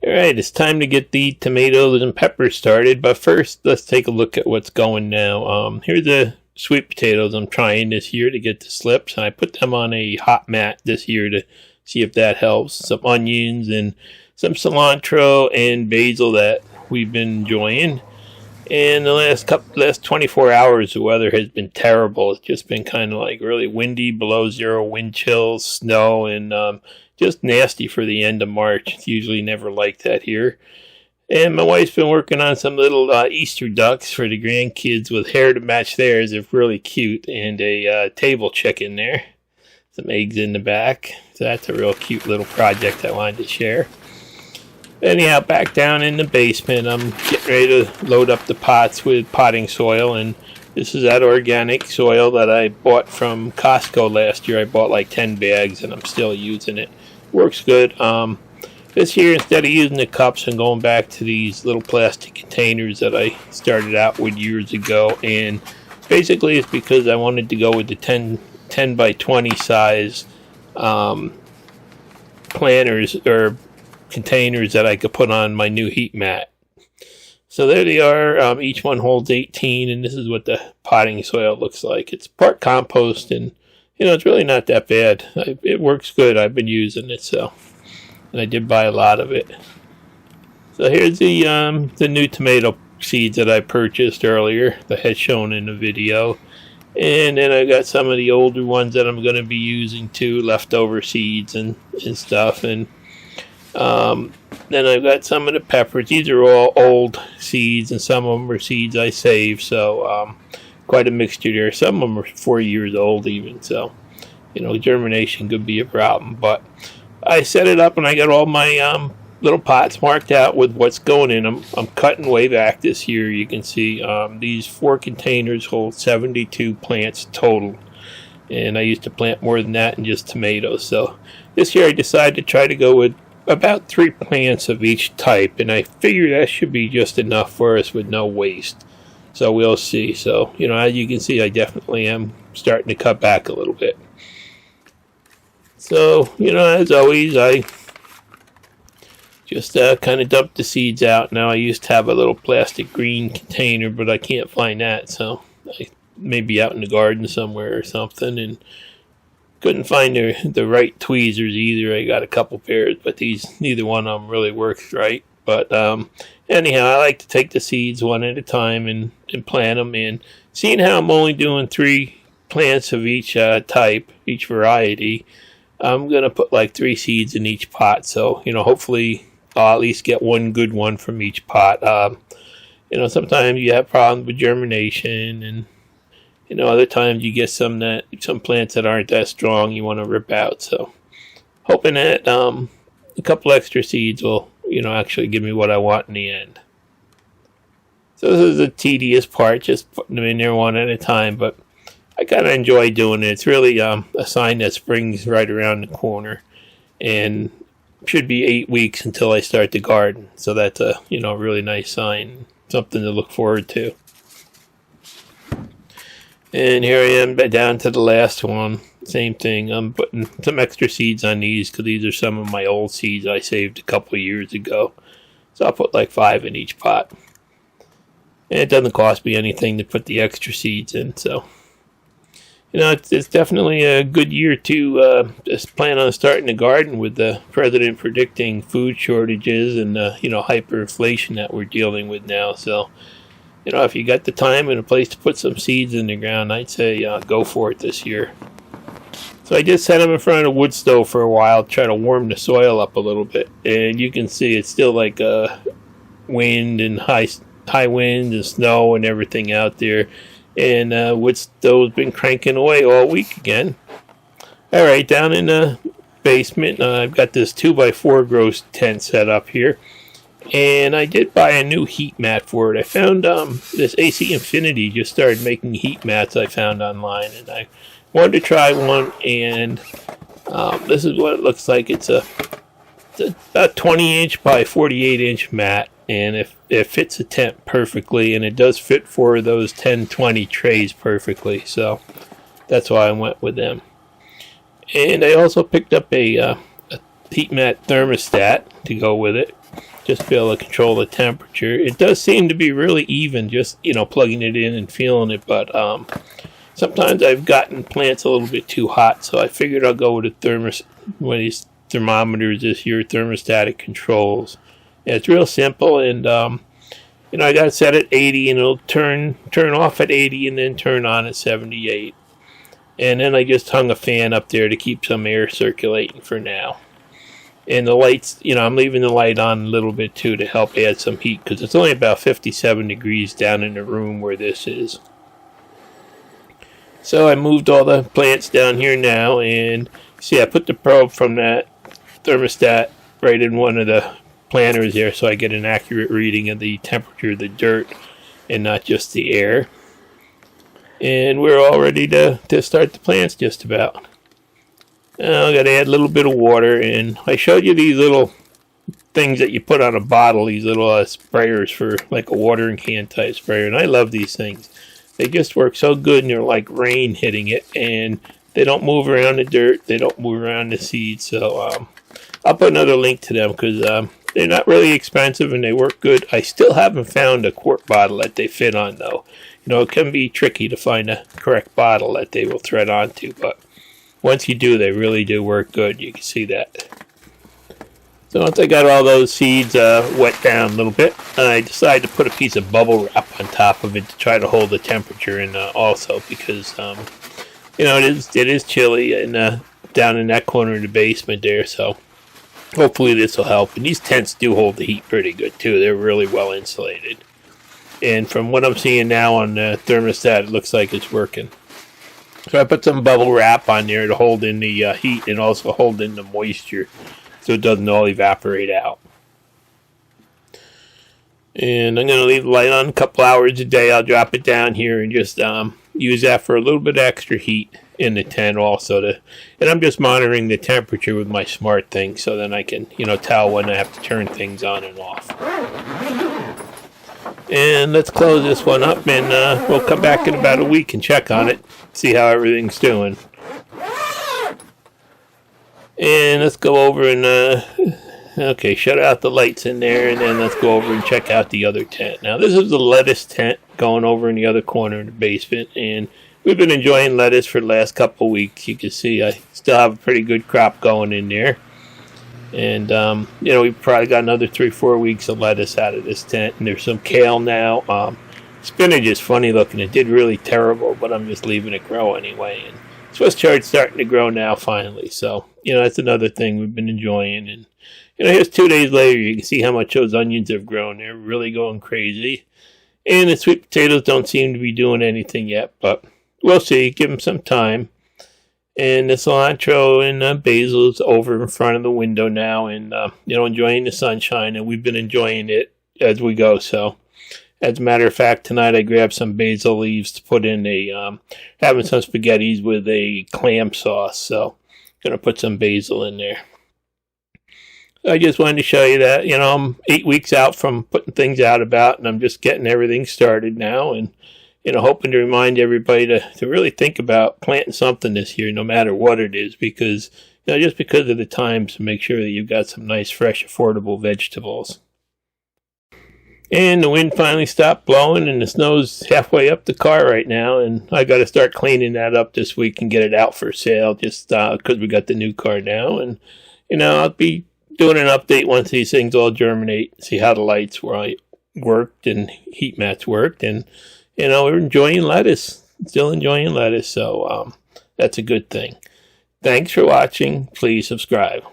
Alright, it's time to get the tomatoes and peppers started, but first let's take a look at what's going now. Here's the sweet potatoes I'm trying this year to get the slips, and I put them on a hot mat this year to see if that helps. Some onions and some cilantro and basil that we've been enjoying. And the last 24 hours, the weather has been terrible. It's just been kind of like really windy, below zero wind chills, snow, and just nasty for the end of March. It's usually never like that here. And my wife's been working on some little Easter ducks for the grandkids with hair to match theirs. They're really cute. And a table chicken there. Some eggs in the back. So that's a real cute little project I wanted to share. Anyhow, back down in the basement, I'm getting ready to load up the pots with potting soil. And this is that organic soil that I bought from Costco last year. I bought like 10 bags and I'm still using it. Works good. This year, instead of using the cups and going back to these little plastic containers that I started out with years ago, and basically it's because I wanted to go with the 10 by 20 size planters or containers that I could put on my new heat mat. So there they are. Each one holds 18, and this is what the potting soil looks like. It's part compost, and it's really not that bad. It works good. I've been using it, and I did buy a lot of it. So here's the new tomato seeds that I purchased earlier that had shown in the video. And then I got some of the older ones that I'm going to be using too, leftover seeds and stuff. And then I've got some of the peppers. These are all old seeds, and some of them are seeds I saved. So quite a mixture there. Some of them are 4 years old even. So, germination could be a problem. But I set it up and I got all my little pots marked out with what's going in them. I'm cutting way back this year. You can see these 4 containers hold 72 plants total. And I used to plant more than that in just tomatoes. So this year I decided to try to go with about 3 plants of each type. And I figure that should be just enough for us with no waste. So we'll see. So, as you can see, I definitely am starting to cut back a little bit. So, as always, I just kind of dumped the seeds out. Now I used to have a little plastic green container, but I can't find that. So I may be out in the garden somewhere or something, and couldn't find the right tweezers either. I got a couple pairs, but neither one of them really works right. But anyhow, I like to take the seeds one at a time and plant them. And seeing how I'm only doing 3 plants of each type, each variety, I'm going to put like 3 seeds in each pot. So, hopefully I'll at least get one good one from each pot. Sometimes you have problems with germination, and, other times you get some plants that aren't that strong you want to rip out. So hoping that a couple extra seeds will, actually give me what I want in the end. So this is the tedious part, just putting them in there one at a time, but I kind of enjoy doing it. It's really a sign that spring's right around the corner, and should be 8 weeks until I start the garden. So that's a really nice sign, something to look forward to. And here I am down to the last one. Same thing. I'm putting some extra seeds on these because these are some of my old seeds I saved a couple of years ago. So I'll put like 5 in each pot. And it doesn't cost me anything to put the extra seeds in. So, it's definitely a good year to just plan on starting the garden with the president predicting food shortages and, hyperinflation that we're dealing with now. So, if you got the time and a place to put some seeds in the ground, I'd say go for it this year. So I just set them in front of the wood stove for a while, try to warm the soil up a little bit. And you can see it's still like wind and high wind and snow and everything out there. And wood stove's been cranking away all week again. All right, down in the basement, I've got this 2x4 grow tent set up here. And I did buy a new heat mat for it. I found this AC Infinity just started making heat mats I found online. And I wanted to try one, and this is what it looks like. It's about 20-inch by 48-inch mat, and it fits the tent perfectly, and it does fit for those 10-20 trays perfectly. So that's why I went with them. And I also picked up a heat mat thermostat to go with it. just to be able to control the temperature. It does seem to be really even, just, plugging it in and feeling it, but sometimes I've gotten plants a little bit too hot, so I figured I'll go with one of these thermometers this year, thermostatic controls. Yeah, it's real simple, and I got it set at 80, and it'll turn off at 80 and then turn on at 78. And then I just hung a fan up there to keep some air circulating for now. And the lights, I'm leaving the light on a little bit too to help add some heat, because it's only about 57 degrees down in the room where this is. So I moved all the plants down here now, and see, I put the probe from that thermostat right in one of the planters there, so I get an accurate reading of the temperature of the dirt and not just the air. And we're all ready to start the plants just about. Now I got to add a little bit of water, and I showed you these little things that you put on a bottle, these little sprayers for like a watering can type sprayer, and I love these things. They just work so good, and they're like rain hitting it, and they don't move around the dirt, they don't move around the seeds. So I'll put another link to them, because they're not really expensive and they work good. I still haven't found a quart bottle that they fit on, though. It can be tricky to find a correct bottle that they will thread onto, but once you do, they really do work good. You can see that. So once I got all those seeds wet down a little bit, I decided to put a piece of bubble wrap on top of it to try to hold the temperature in also, because it is chilly and down in that corner of the basement there. So hopefully this will help. And these tents do hold the heat pretty good too. They're really well insulated. And from what I'm seeing now on the thermostat, it looks like it's working. So I put some bubble wrap on there to hold in the heat and also hold in the moisture, so it doesn't all evaporate out. And I'm going to leave the light on a couple hours a day. I'll drop it down here and just use that for a little bit extra heat in the tent also. And I'm just monitoring the temperature with my smart thing, so then I can tell when I have to turn things on and off. And let's close this one up, and we'll come back in about a week and check on it, see how everything's doing. And let's go over and, shut out the lights in there, and then let's go over and check out the other tent. Now, this is the lettuce tent going over in the other corner of the basement, and we've been enjoying lettuce for the last couple of weeks. You can see I still have a pretty good crop going in there. And, we've probably got another 3-4 weeks of lettuce out of this tent. And there's some kale now. Spinach is funny looking. It did really terrible, but I'm just leaving it grow anyway. And Swiss chard's starting to grow now finally. So, that's another thing we've been enjoying. And, here's 2 days later, you can see how much those onions have grown. They're really going crazy. And the sweet potatoes don't seem to be doing anything yet, but we'll see. Give them some time. And the cilantro and basil is over in front of the window now, and enjoying the sunshine, and we've been enjoying it as we go. So, as a matter of fact, tonight I grabbed some basil leaves to put in having some spaghettis with a clam sauce. So, gonna put some basil in there. I just wanted to show you that I'm 8 weeks out from putting things out about, and I'm just getting everything started now, and hoping to remind everybody to really think about planting something this year, no matter what it is, because, just because of the times, to make sure that you've got some nice, fresh, affordable vegetables. And the wind finally stopped blowing, and the snow's halfway up the car right now, and I got to start cleaning that up this week and get it out for sale, just because we got the new car now. And, I'll be doing an update once these things all germinate, see how the lights worked and heat mats worked, and we're enjoying lettuce, still enjoying lettuce, so that's a good thing. Thanks for watching. Please subscribe.